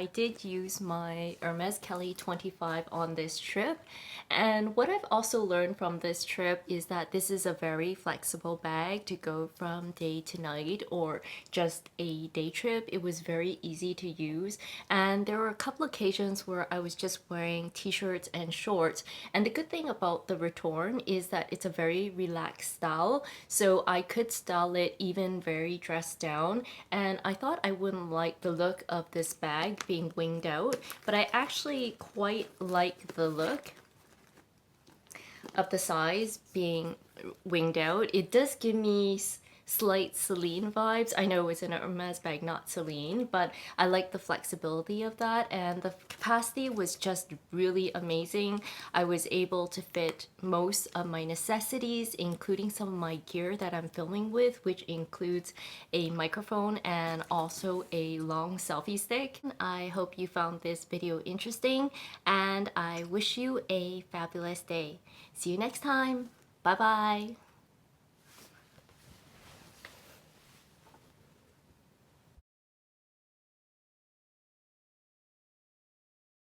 I did use my Hermes Kelly 25 on this trip, and what I've also learned from this trip is that this is a very flexible bag to go from day to night or just a day trip. It was very easy to use, and there were a couple occasions where I was just wearing t-shirts and shorts, and the good thing about the Retourne is that it's a very relaxed style, so I could style it even very dressed down. And I thought I wouldn't like the look of this bag being winged out, but I actually quite like the look of the size being winged out. It does give me slight Celine vibes. I know it's an Hermes bag, not Celine, but I like the flexibility of that, and the capacity was just really amazing. I was able to fit most of my necessities, including some of my gear that I'm filming with, which includes a microphone and also a long selfie stick. I hope you found this video interesting, and I wish you a fabulous day. See you next time. Bye bye.